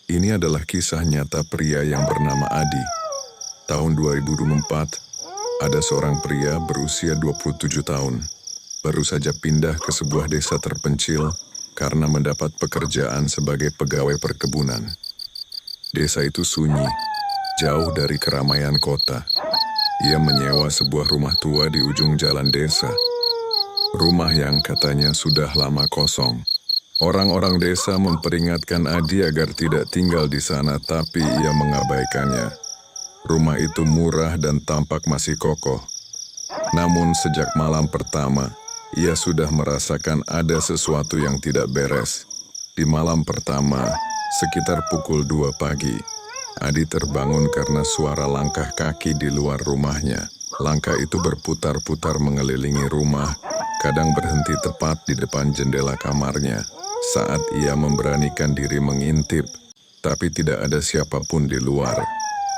Ini adalah kisah nyata pria yang bernama Adi. Tahun 2024, ada seorang pria berusia 27 tahun. Baru saja pindah ke sebuah desa terpencil karena mendapat pekerjaan sebagai pegawai perkebunan. Desa itu sunyi, jauh dari keramaian kota. Ia menyewa sebuah rumah tua di ujung jalan desa. Rumah yang katanya sudah lama kosong. Orang-orang desa memperingatkan Adi agar tidak tinggal di sana, tapi ia mengabaikannya. Rumah itu murah dan tampak masih kokoh. Namun sejak malam pertama, ia sudah merasakan ada sesuatu yang tidak beres. Di malam pertama, sekitar pukul 2 pagi, Adi terbangun karena suara langkah kaki di luar rumahnya. Langkah itu berputar-putar mengelilingi rumah, kadang berhenti tepat di depan jendela kamarnya. Saat ia memberanikan diri mengintip, tapi tidak ada siapapun di luar.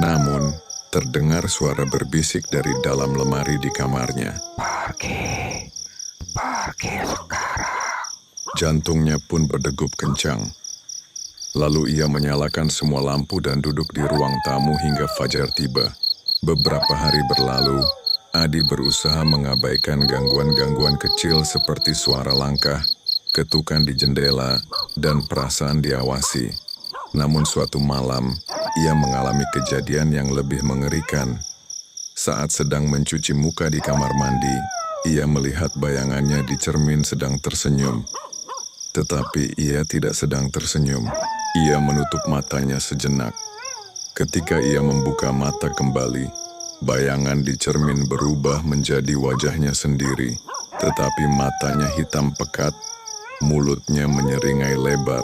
Namun, terdengar suara berbisik dari dalam lemari di kamarnya. Pergi sekarang. Jantungnya pun berdegup kencang. Lalu ia menyalakan semua lampu dan duduk di ruang tamu hingga fajar tiba. Beberapa hari berlalu, Adi berusaha mengabaikan gangguan-gangguan kecil seperti suara langkah, ketukan di jendela, dan perasaan diawasi. Namun suatu malam, ia mengalami kejadian yang lebih mengerikan. Saat sedang mencuci muka di kamar mandi, ia melihat bayangannya di cermin sedang tersenyum. Tetapi ia tidak sedang tersenyum. Ia menutup matanya sejenak. Ketika ia membuka mata kembali, bayangan di cermin berubah menjadi wajahnya sendiri. Tetapi matanya hitam pekat, mulutnya menyeringai lebar.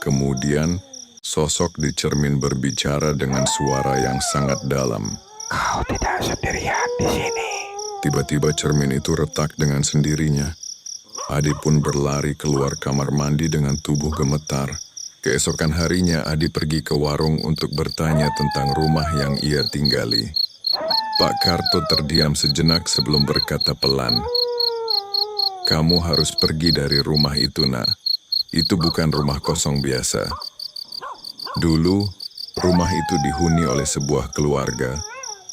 Kemudian, sosok di cermin berbicara dengan suara yang sangat dalam. Kau tidak sendirian di sini. Tiba-tiba cermin itu retak dengan sendirinya. Adi pun berlari keluar kamar mandi dengan tubuh gemetar. Keesokan harinya, Adi pergi ke warung untuk bertanya tentang rumah yang ia tinggali. Pak Karto terdiam sejenak sebelum berkata pelan, "Kamu harus pergi dari rumah itu, nak. Itu bukan rumah kosong biasa. Dulu, rumah itu dihuni oleh sebuah keluarga.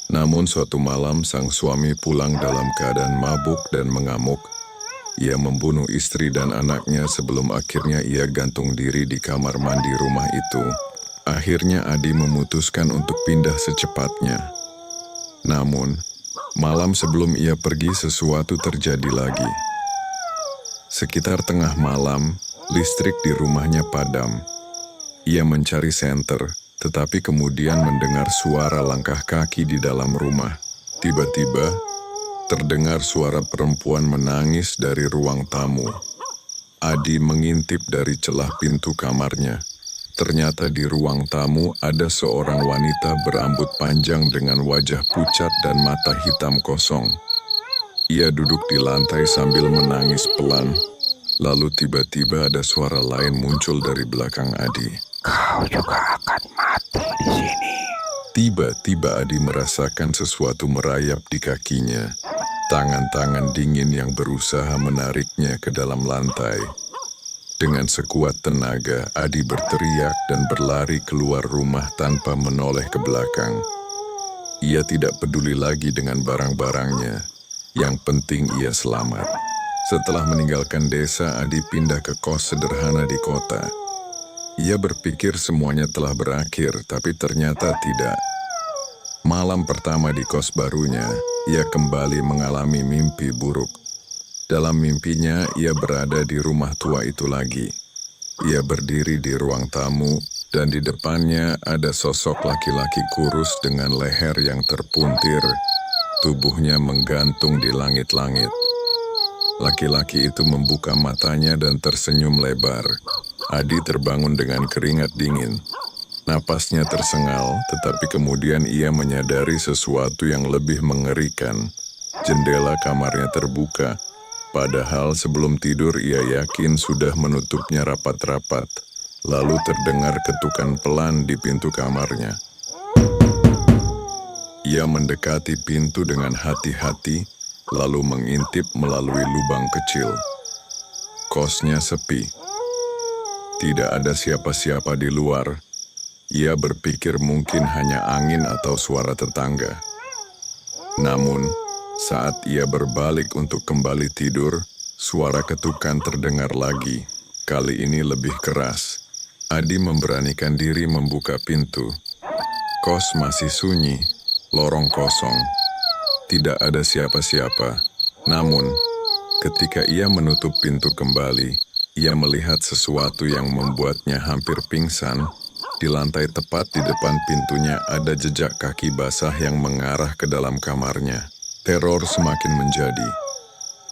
Namun suatu malam sang suami pulang dalam keadaan mabuk dan mengamuk. Ia membunuh istri dan anaknya sebelum akhirnya ia gantung diri di kamar mandi rumah itu. Akhirnya Adi memutuskan untuk pindah secepatnya. Namun, malam sebelum ia pergi sesuatu terjadi lagi. Sekitar tengah malam, listrik di rumahnya padam. Ia mencari senter, tetapi kemudian mendengar suara langkah kaki di dalam rumah. Tiba-tiba, terdengar suara perempuan menangis dari ruang tamu. Adi mengintip dari celah pintu kamarnya. Ternyata di ruang tamu ada seorang wanita berambut panjang dengan wajah pucat dan mata hitam kosong. Ia duduk di lantai sambil menangis pelan. Lalu tiba-tiba ada suara lain muncul dari belakang Adi. Kau juga akan mati di sini. Tiba-tiba Adi merasakan sesuatu merayap di kakinya. Tangan-tangan dingin yang berusaha menariknya ke dalam lantai. Dengan sekuat tenaga, Adi berteriak dan berlari keluar rumah tanpa menoleh ke belakang. Ia tidak peduli lagi dengan barang-barangnya. Yang penting ia selamat. Setelah meninggalkan desa, Adi pindah ke kos sederhana di kota. Ia berpikir semuanya telah berakhir, tapi ternyata tidak. Malam pertama di kos barunya, ia kembali mengalami mimpi buruk. Dalam mimpinya, ia berada di rumah tua itu lagi. Ia berdiri di ruang tamu, dan di depannya ada sosok laki-laki kurus dengan leher yang terpuntir. Tubuhnya menggantung di langit-langit. Laki-laki itu membuka matanya dan tersenyum lebar. Adi terbangun dengan keringat dingin. Napasnya tersengal, tetapi kemudian ia menyadari sesuatu yang lebih mengerikan. Jendela kamarnya terbuka, padahal sebelum tidur ia yakin sudah menutupnya rapat-rapat. Lalu terdengar ketukan pelan di pintu kamarnya. Ia mendekati pintu dengan hati-hati, lalu mengintip melalui lubang kecil. Kosnya sepi. Tidak ada siapa-siapa di luar. Ia berpikir mungkin hanya angin atau suara tetangga. Namun, saat ia berbalik untuk kembali tidur, suara ketukan terdengar lagi. Kali ini lebih keras. Adi memberanikan diri membuka pintu. Kos masih sunyi, lorong kosong. Tidak ada siapa-siapa. Namun, ketika ia menutup pintu kembali, ia melihat sesuatu yang membuatnya hampir pingsan. Di lantai tepat di depan pintunya ada jejak kaki basah yang mengarah ke dalam kamarnya. Teror semakin menjadi.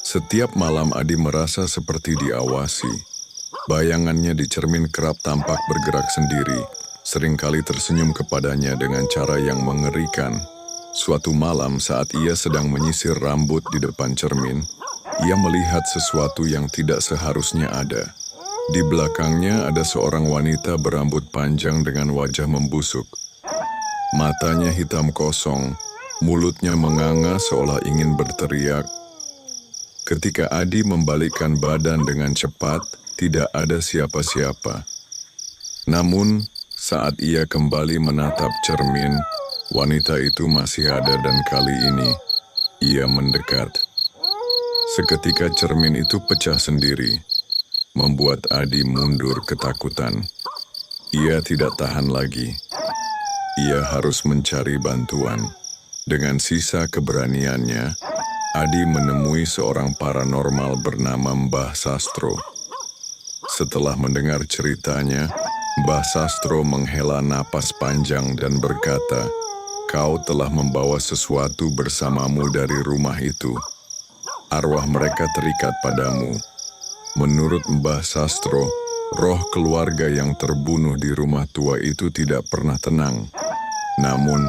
Setiap malam Adi merasa seperti diawasi. Bayangannya di cermin kerap tampak bergerak sendiri, seringkali tersenyum kepadanya dengan cara yang mengerikan. Suatu malam saat ia sedang menyisir rambut di depan cermin, ia melihat sesuatu yang tidak seharusnya ada. Di belakangnya ada seorang wanita berambut panjang dengan wajah membusuk. Matanya hitam kosong, mulutnya menganga seolah ingin berteriak. Ketika Adi membalikkan badan dengan cepat, tidak ada siapa-siapa. Namun, saat ia kembali menatap cermin, wanita itu masih ada dan kali ini, ia mendekat. Seketika cermin itu pecah sendiri, membuat Adi mundur ketakutan. Ia tidak tahan lagi. Ia harus mencari bantuan. Dengan sisa keberaniannya, Adi menemui seorang paranormal bernama Mbah Sastro. Setelah mendengar ceritanya, Mbah Sastro menghela napas panjang dan berkata, "Kau telah membawa sesuatu bersamamu dari rumah itu. Arwah mereka terikat padamu." Menurut Mbah Sastro, roh keluarga yang terbunuh di rumah tua itu tidak pernah tenang. Namun,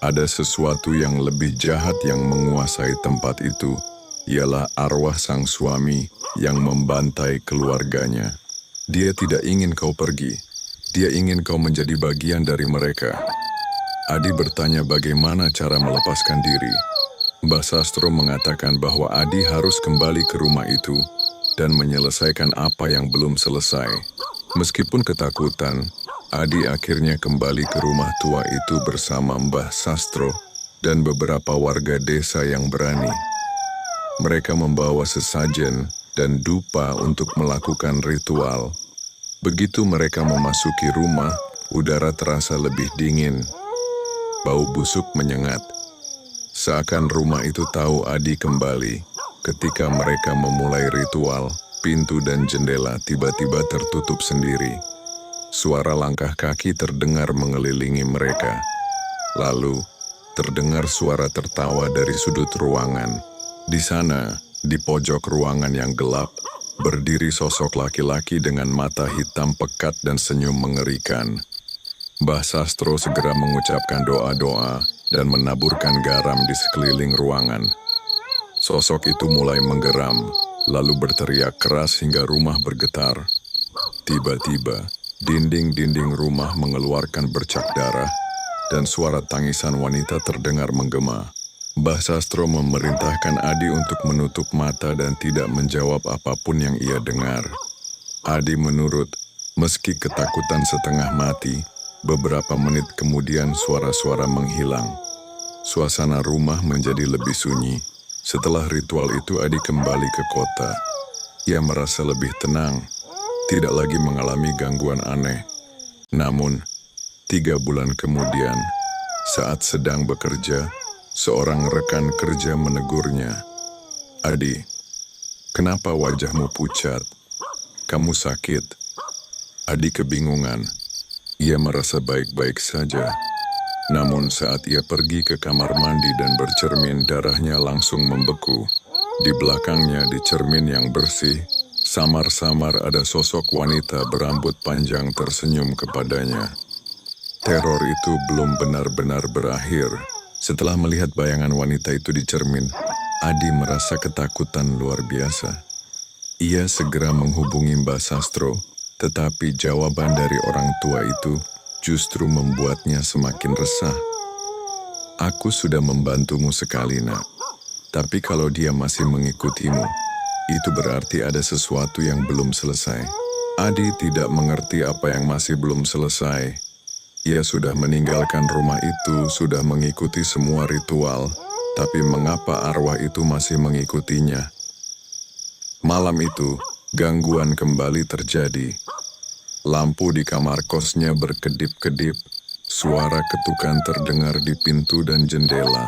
ada sesuatu yang lebih jahat yang menguasai tempat itu, ialah arwah sang suami yang membantai keluarganya. Dia tidak ingin kau pergi. Dia ingin kau menjadi bagian dari mereka. Adi bertanya bagaimana cara melepaskan diri. Mbah Sastro mengatakan bahwa Adi harus kembali ke rumah itu dan menyelesaikan apa yang belum selesai. Meskipun ketakutan, Adi akhirnya kembali ke rumah tua itu bersama Mbah Sastro dan beberapa warga desa yang berani. Mereka membawa sesajen dan dupa untuk melakukan ritual. Begitu mereka memasuki rumah, udara terasa lebih dingin. Bau busuk menyengat. Seakan rumah itu tahu Adi kembali. Ketika mereka memulai ritual, pintu dan jendela tiba-tiba tertutup sendiri. Suara langkah kaki terdengar mengelilingi mereka. Lalu, terdengar suara tertawa dari sudut ruangan. Di sana, di pojok ruangan yang gelap, berdiri sosok laki-laki dengan mata hitam pekat dan senyum mengerikan. Mbah Sastro segera mengucapkan doa-doa dan menaburkan garam di sekeliling ruangan. Sosok itu mulai menggeram, lalu berteriak keras hingga rumah bergetar. Tiba-tiba, dinding-dinding rumah mengeluarkan bercak darah, dan suara tangisan wanita terdengar menggema. Mbah Sastro memerintahkan Adi untuk menutup mata dan tidak menjawab apapun yang ia dengar. Adi menurut, meski ketakutan setengah mati. Beberapa menit kemudian suara-suara menghilang. Suasana rumah menjadi lebih sunyi. Setelah ritual itu Adi kembali ke kota. Ia merasa lebih tenang, tidak lagi mengalami gangguan aneh. Namun, 3 bulan kemudian, saat sedang bekerja, seorang rekan kerja menegurnya. "Adi, kenapa wajahmu pucat? Kamu sakit?" Adi kebingungan. Ia merasa baik-baik saja. Namun saat ia pergi ke kamar mandi dan bercermin, darahnya langsung membeku. Di belakangnya di cermin yang bersih, samar-samar ada sosok wanita berambut panjang tersenyum kepadanya. Teror itu belum benar-benar berakhir. Setelah melihat bayangan wanita itu di cermin, Adi merasa ketakutan luar biasa. Ia segera menghubungi Mbah Sastro, tetapi jawaban dari orang tua itu justru membuatnya semakin resah. "Aku sudah membantumu sekali, Nak. Tapi kalau dia masih mengikutimu, itu berarti ada sesuatu yang belum selesai." Adi tidak mengerti apa yang masih belum selesai. Ia sudah meninggalkan rumah itu, sudah mengikuti semua ritual, tapi mengapa arwah itu masih mengikutinya? Malam itu, gangguan kembali terjadi. Lampu di kamar kosnya berkedip-kedip, suara ketukan terdengar di pintu dan jendela.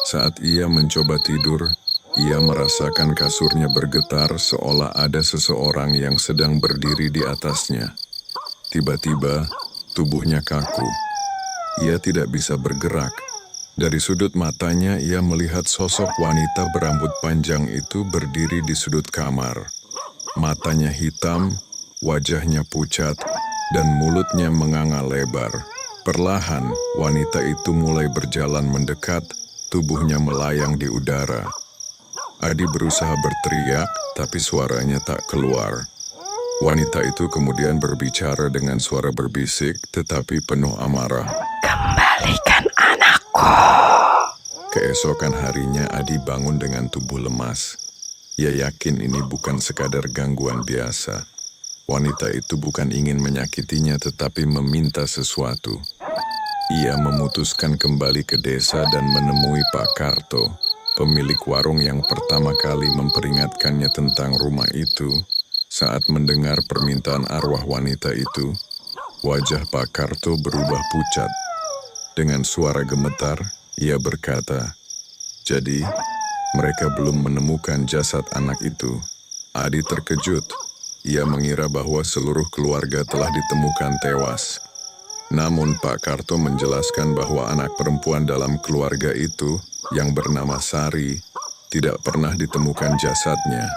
Saat ia mencoba tidur, ia merasakan kasurnya bergetar seolah ada seseorang yang sedang berdiri di atasnya. Tiba-tiba, tubuhnya kaku. Ia tidak bisa bergerak. Dari sudut matanya, ia melihat sosok wanita berambut panjang itu berdiri di sudut kamar. Matanya hitam, wajahnya pucat, dan mulutnya menganga lebar. Perlahan, wanita itu mulai berjalan mendekat, tubuhnya melayang di udara. Adi berusaha berteriak, tapi suaranya tak keluar. Wanita itu kemudian berbicara dengan suara berbisik, tetapi penuh amarah. Kembalikan anakku. Keesokan harinya Adi bangun dengan tubuh lemas. Ia yakin ini bukan sekadar gangguan biasa. Wanita itu bukan ingin menyakitinya tetapi meminta sesuatu. Ia memutuskan kembali ke desa dan menemui Pak Karto, pemilik warung yang pertama kali memperingatkannya tentang rumah itu. Saat mendengar permintaan arwah wanita itu, wajah Pak Karto berubah pucat. Dengan suara gemetar, ia berkata, "Jadi, mereka belum menemukan jasad anak itu." Adi terkejut. Ia mengira bahwa seluruh keluarga telah ditemukan tewas. Namun Pak Karto menjelaskan bahwa anak perempuan dalam keluarga itu, yang bernama Sari, tidak pernah ditemukan jasadnya.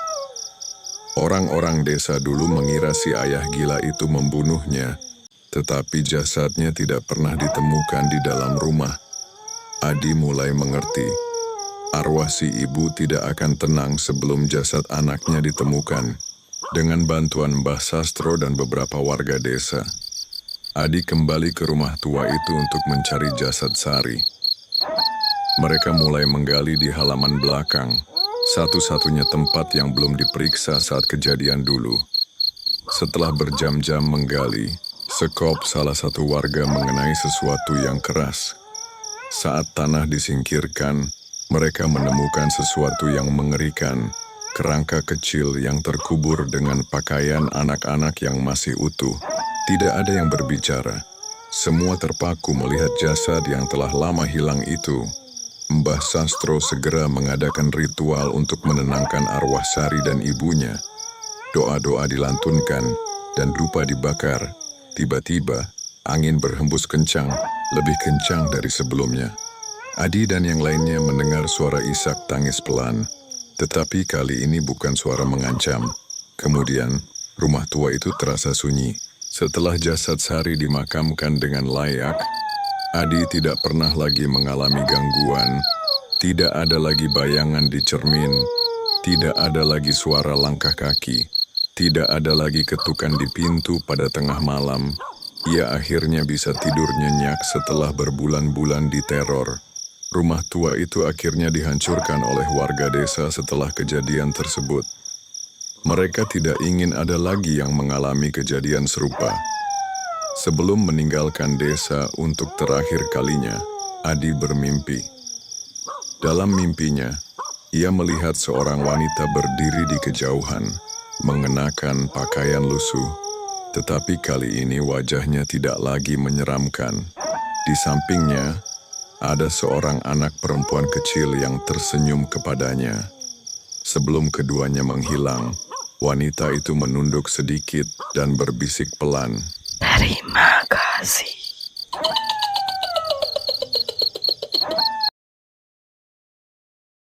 Orang-orang desa dulu mengira si ayah gila itu membunuhnya, tetapi jasadnya tidak pernah ditemukan di dalam rumah. Adi mulai mengerti. Arwah si ibu tidak akan tenang sebelum jasad anaknya ditemukan. Dengan bantuan Mbah Sastro dan beberapa warga desa, Adi kembali ke rumah tua itu untuk mencari jasad Sari. Mereka mulai menggali di halaman belakang, satu-satunya tempat yang belum diperiksa saat kejadian dulu. Setelah berjam-jam menggali, sekop salah satu warga mengenai sesuatu yang keras. Saat tanah disingkirkan, mereka menemukan sesuatu yang mengerikan, kerangka kecil yang terkubur dengan pakaian anak-anak yang masih utuh. Tidak ada yang berbicara. Semua terpaku melihat jasad yang telah lama hilang itu. Mbah Sastro segera mengadakan ritual untuk menenangkan arwah Sari dan ibunya. Doa-doa dilantunkan dan dupa dibakar. Tiba-tiba, angin berhembus kencang, lebih kencang dari sebelumnya. Adi dan yang lainnya mendengar suara isak tangis pelan. Tetapi kali ini bukan suara mengancam. Kemudian, rumah tua itu terasa sunyi. Setelah jasad Sari dimakamkan dengan layak, Adi tidak pernah lagi mengalami gangguan. Tidak ada lagi bayangan di cermin. Tidak ada lagi suara langkah kaki. Tidak ada lagi ketukan di pintu pada tengah malam. Ia akhirnya bisa tidur nyenyak setelah berbulan-bulan diteror. Rumah tua itu akhirnya dihancurkan oleh warga desa setelah kejadian tersebut. Mereka tidak ingin ada lagi yang mengalami kejadian serupa. Sebelum meninggalkan desa untuk terakhir kalinya, Adi bermimpi. Dalam mimpinya, ia melihat seorang wanita berdiri di kejauhan, mengenakan pakaian lusuh, tetapi kali ini wajahnya tidak lagi menyeramkan. Di sampingnya, ada seorang anak perempuan kecil yang tersenyum kepadanya. Sebelum keduanya menghilang, wanita itu menunduk sedikit dan berbisik pelan. Terima kasih.